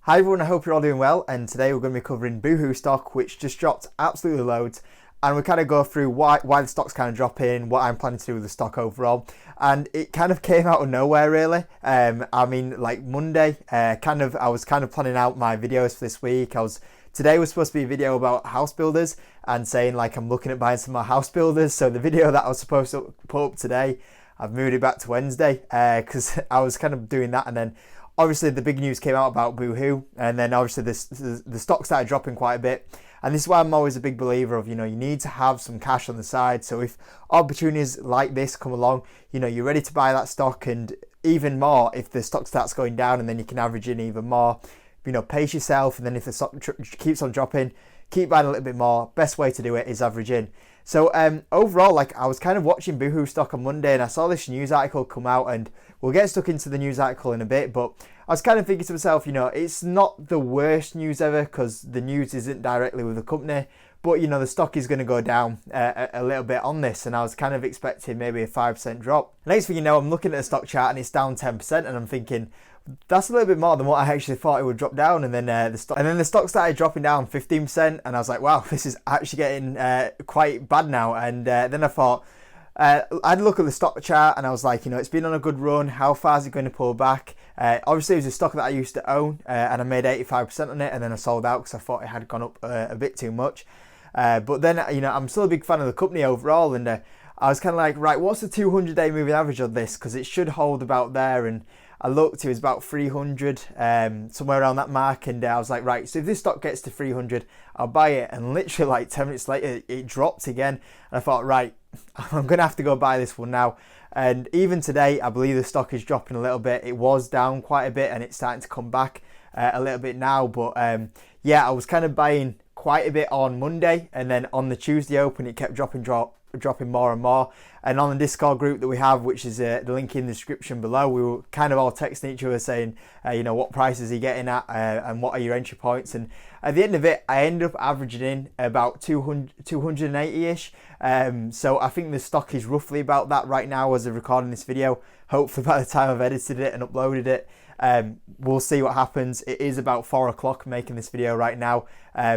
Hi everyone, I hope you're all doing well, and today we're going to be covering Boohoo stock, which just dropped absolutely loads, and we kind of go through why the stock's kind of dropping, what I'm planning to do with the stock overall, and it kind of came out of nowhere really. I mean, like Monday, I was kind of planning out my videos for this week. Today was supposed to be a video about house builders and saying like I'm looking at buying some more house builders, so the video that I was supposed to put up today, I've moved it back to Wednesday because I was kind of doing that, and then obviously the big news came out about Boohoo, and then obviously the stock started dropping quite a bit. And this is why I'm always a big believer of, you need to have some cash on the side. So if opportunities like this come along, you're ready to buy that stock, and even more if the stock starts going down, and then you can average in even more. Pace yourself, and then if the stock keeps on dropping, keep buying a little bit more. Best way to do it is average in. So overall, like I was kind of watching Boohoo stock on Monday, and I saw this news article come out, and we'll get stuck into the news article in a bit, but I was kind of thinking to myself, it's not the worst news ever because the news isn't directly with the company, but the stock is going to go down a little bit on this, and I was kind of expecting maybe a 5% drop. Next thing you know, I'm looking at the stock chart and it's down 10%, and I'm thinking, that's a little bit more than what I actually thought it would drop down. And then the stock started dropping down 15%, and I was like, wow, this is actually getting quite bad now. And then I thought, I'd look at the stock chart, and I was like, it's been on a good run. How far is it going to pull back? Obviously, it was a stock that I used to own, and I made 85% on it, and then I sold out because I thought it had gone up a bit too much. But then, I'm still a big fan of the company overall, and I was kind of like, right, what's the 200-day moving average on this? Because it should hold about there, and I looked, it was about 300, somewhere around that mark, and I was like, right, so if this stock gets to 300, I'll buy it. And literally like 10 minutes later, it dropped again, and I thought, right, I'm going to have to go buy this one now. And even today, I believe the stock is dropping a little bit. It was down quite a bit, and it's starting to come back a little bit now. But yeah, I was kind of buying quite a bit on Monday, and then on the Tuesday open, it kept dropping more and more. And on the Discord group that we have, which is the link in the description below, we were kind of all texting each other saying, what price is he getting at, and what are your entry points. And at the end of it, I ended up averaging in about 280-ish. So I think the stock is roughly about that right now as of recording this video. Hopefully by the time I've edited it and uploaded it, we'll see what happens. It is about 4 o'clock making this video right now,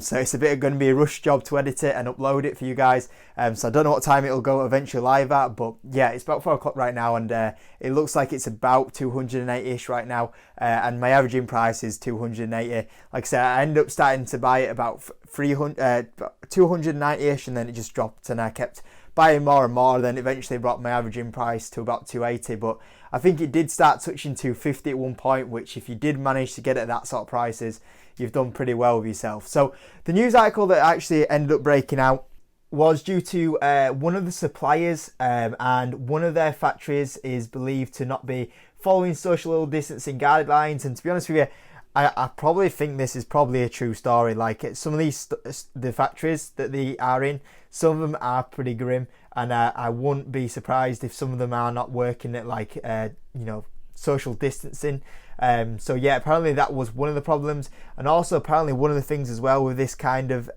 so it's going to be a rush job to edit it and upload it for you guys. So I don't know what time it'll go eventually live at, but yeah, it's about 4 o'clock right now, and it looks like it's about 280-ish right now, and my averaging price is 280. Like I said, I ended up starting to buy it about 290-ish, and then it just dropped, and I kept buying more and more, then eventually brought my averaging price to about 280. But I think it did start touching 250 at one point, which if you did manage to get it at that sort of prices, you've done pretty well with yourself. So the news article that actually ended up breaking out was due to one of the suppliers, and one of their factories is believed to not be following social distancing guidelines. And to be honest with you, I probably think this is probably a true story. Like some of the factories that they are in, some of them are pretty grim, and I wouldn't be surprised if some of them are not working at like social distancing. So yeah, apparently that was one of the problems, and also apparently one of the things as well with this kind of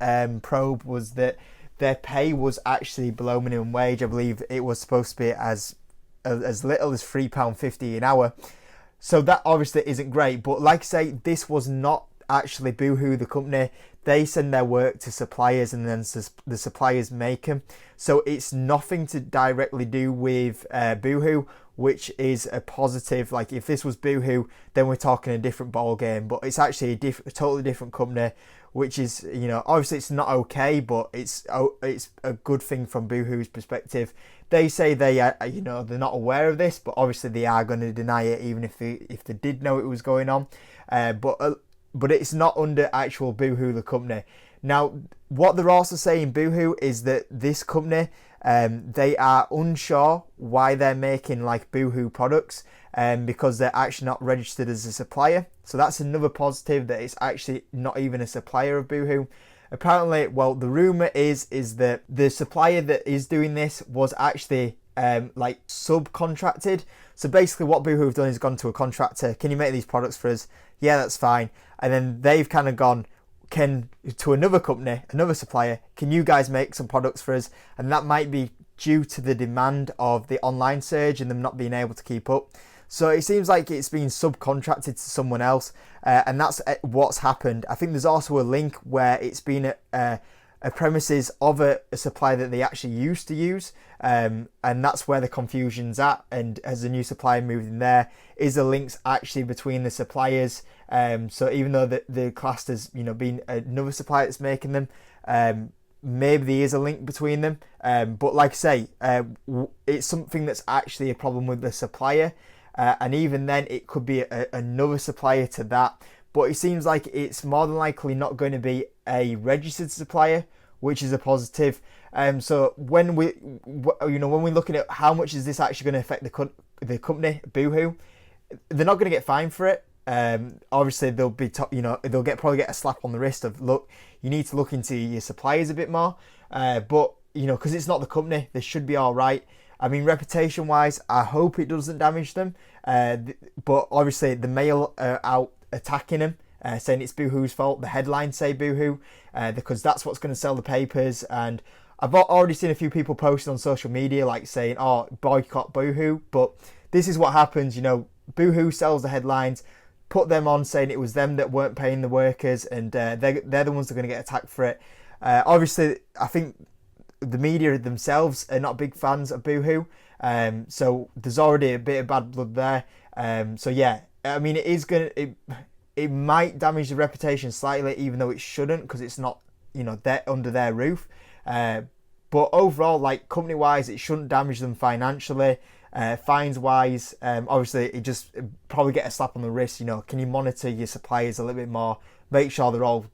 probe was that their pay was actually below minimum wage. I believe it was supposed to be as little as £3.50 an hour. So that obviously isn't great, but like I say, this was not actually Boohoo, the company. They send their work to suppliers, and then the suppliers make them. So it's nothing to directly do with Boohoo, which is a positive. Like if this was Boohoo, then we're talking a different ball game. But it's actually a totally different company, which is, obviously it's not okay, but it's a good thing from Boohoo's perspective. They say they are, they're not aware of this, but obviously they are going to deny it, even if they did know it was going on. But it's not under actual Boohoo, the company. Now, what they're also saying, Boohoo, is that this company, they are unsure why they're making like Boohoo products, because they're actually not registered as a supplier. So that's another positive, that it's actually not even a supplier of Boohoo. Apparently, well, the rumor is that the supplier that is doing this was actually like subcontracted. So basically what Boohoo have done is gone to a contractor. Can you make these products for us? Yeah, that's fine. And then they've kind of gone to another company, another supplier, can you guys make some products for us? And that might be due to the demand of the online surge and them not being able to keep up. So it seems like it's been subcontracted to someone else, and that's what's happened. I think there's also a link where it's been a premises of a supplier that they actually used to use, and that's where the confusion's at. And as a new supplier moved in there, is the links actually between the suppliers? So even though the classed as being another supplier that's making them, maybe there is a link between them. But like I say, it's something that's actually a problem with the supplier, and even then it could be another supplier to that. But it seems like it's more than likely not going to be a registered supplier, which is a positive. So when when we're looking at how much is this actually going to affect the company Boohoo, they're not going to get fined for it. Obviously they'll be they'll probably get a slap on the wrist of, look, you need to look into your suppliers a bit more. But because it's not the company, they should be all right. I mean, reputation wise, I hope it doesn't damage them. But obviously the Mail are out attacking them, saying it's Boohoo's fault. The headlines say Boohoo, because that's what's going to sell the papers. And I've already seen a few people posting on social media like saying, "Oh, boycott Boohoo." But this is what happens. Boohoo sells the headlines, put them on saying it was them that weren't paying the workers, and they're the ones that are going to get attacked for it. Obviously, I think the media themselves are not big fans of Boohoo, so there's already a bit of bad blood there. So yeah, I mean, it might damage the reputation slightly, even though it shouldn't, because it's not they're under their roof. But overall, like company wise, it shouldn't damage them financially. Fines wise, obviously it probably get a slap on the wrist. Can you monitor your suppliers a little bit more, make sure they're all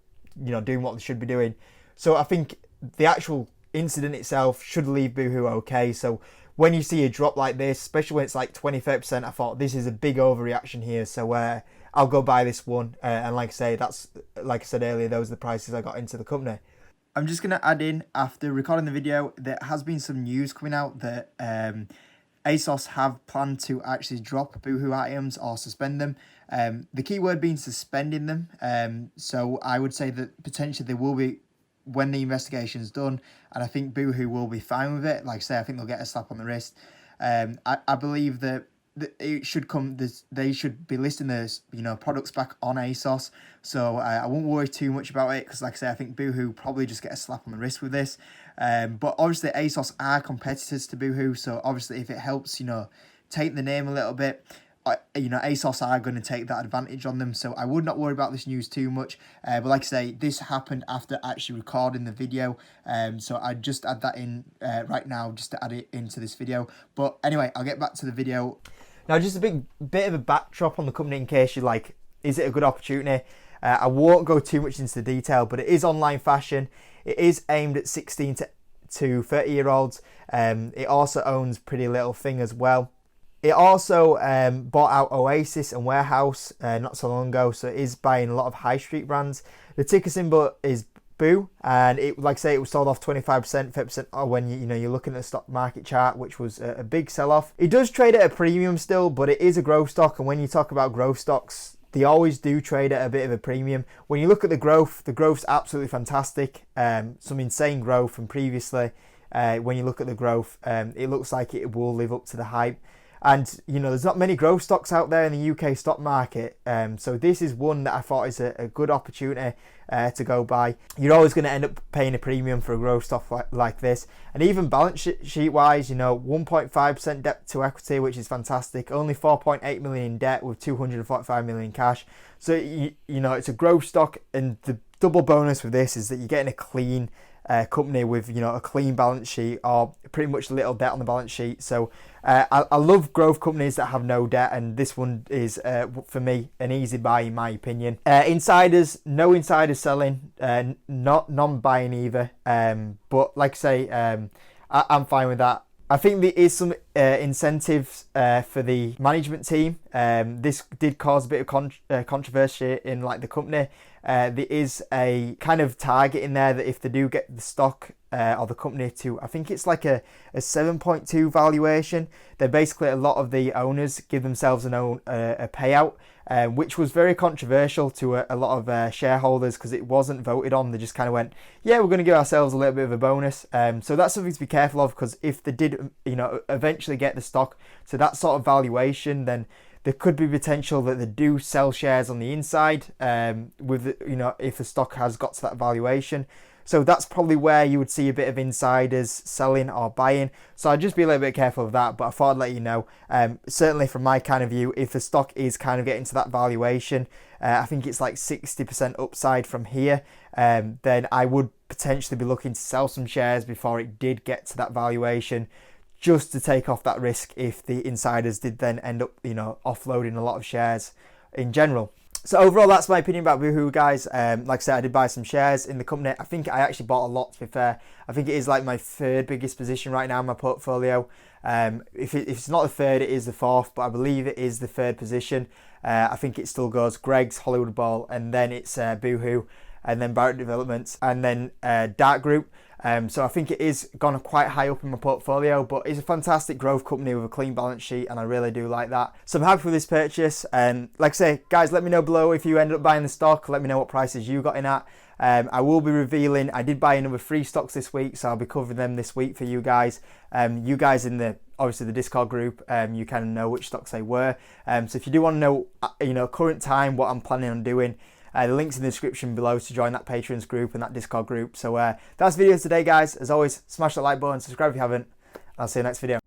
doing what they should be doing. So I think the actual incident itself should leave Boohoo okay. So when you see a drop like this, especially when it's like 20-30%, I thought this is a big overreaction here. So I'll go buy this one. And like I said earlier, those are the prices I got into the company. I'm just going to add in, after recording the video, there has been some news coming out that ASOS have planned to actually drop Boohoo items or suspend them. The key word being suspending them. So I would say that potentially they will be, when the investigation is done, and I think Boohoo will be fine with it. Like I say, I think they'll get a slap on the wrist. I believe that it should they should be listing those products back on ASOS. So I won't worry too much about it, because like I say, I think Boohoo probably just get a slap on the wrist with this. But obviously ASOS are competitors to Boohoo, so obviously if it helps take the name a little bit, ASOS are going to take that advantage on them. So I would not worry about this news too much. But like I say, this happened after actually recording the video. So I just add that in right now, just to add it into this video. But anyway, I'll get back to the video. Now, just a bit of a backdrop on the company in case you're like, is it a good opportunity? I won't go too much into the detail, but it is online fashion. It is aimed at 16 to 30-year-olds. It also owns Pretty Little Thing as well. It also bought out Oasis and Warehouse not so long ago, so it is buying a lot of high street brands. The ticker symbol is Boo, and it, like I say, it was sold off 25%, 50% when you're looking at the stock market chart, which was a big sell-off. It does trade at a premium still, but it is a growth stock, and when you talk about growth stocks, they always do trade at a bit of a premium. When you look at the growth's absolutely fantastic. Some insane growth from previously. When you look at the growth, it looks like it will live up to the hype. And there's not many growth stocks out there in the UK stock market, so this is one that I thought is a good opportunity to go buy. You're always going to end up paying a premium for a growth stock like this, and even balance sheet wise, 1.5% debt to equity, which is fantastic. Only 4.8 million in debt with 245 million cash. So it's a growth stock, and the double bonus with this is that you're getting a clean company with a clean balance sheet, or pretty much little debt on the balance sheet. So I love growth companies that have no debt, and this one is for me an easy buy in my opinion. Insiders, no insiders selling, not non-buying either, but like I say, I'm fine with that. I think there is some incentives for the management team. This did cause a bit of controversy in the company. There is a kind of target in there that if they do get the stock or the company to, I think it's like a 7.2 valuation, then basically a lot of the owners give themselves a payout, which was very controversial to a lot of shareholders, because it wasn't voted on. They just kind of went, yeah, we're going to give ourselves a little bit of a bonus. So that's something to be careful of, because if they did eventually get the stock to that sort of valuation, then There could be potential that they do sell shares on the inside with, if the stock has got to that valuation. So that's probably where you would see a bit of insiders selling or buying. So I'd just be a little bit careful of that, but I thought I'd let you know. Certainly from my kind of view, if the stock is kind of getting to that valuation, I think it's like 60% upside from here, then I would potentially be looking to sell some shares before it did get to that valuation, just to take off that risk if the insiders did then end up, offloading a lot of shares in general. So overall, that's my opinion about Boohoo, guys. Like I said, I did buy some shares in the company. I think I actually bought a lot, to be fair. I think it is like my third biggest position right now in my portfolio. If it's not the third, it is the fourth, but I believe it is the third position. I think it still goes Greg's, Hollywood Ball, and then it's Boohoo, and then Barrett Developments, and then Dark Group. So I think it is gone quite high up in my portfolio, but it's a fantastic growth company with a clean balance sheet, and I really do like that. So I'm happy with this purchase. Like I say, guys, let me know below if you ended up buying the stock. Let me know what prices you got in at. I will be revealing, I did buy another 3 stocks this week, so I'll be covering them this week for you guys. You guys in obviously the Discord group, you kind of know which stocks they were. So if you do want to know, current time, what I'm planning on doing, the link's in the description below to join that Patrons group and that Discord group. So that's the video today, guys. As always, smash that like button, subscribe if you haven't. I'll see you next video.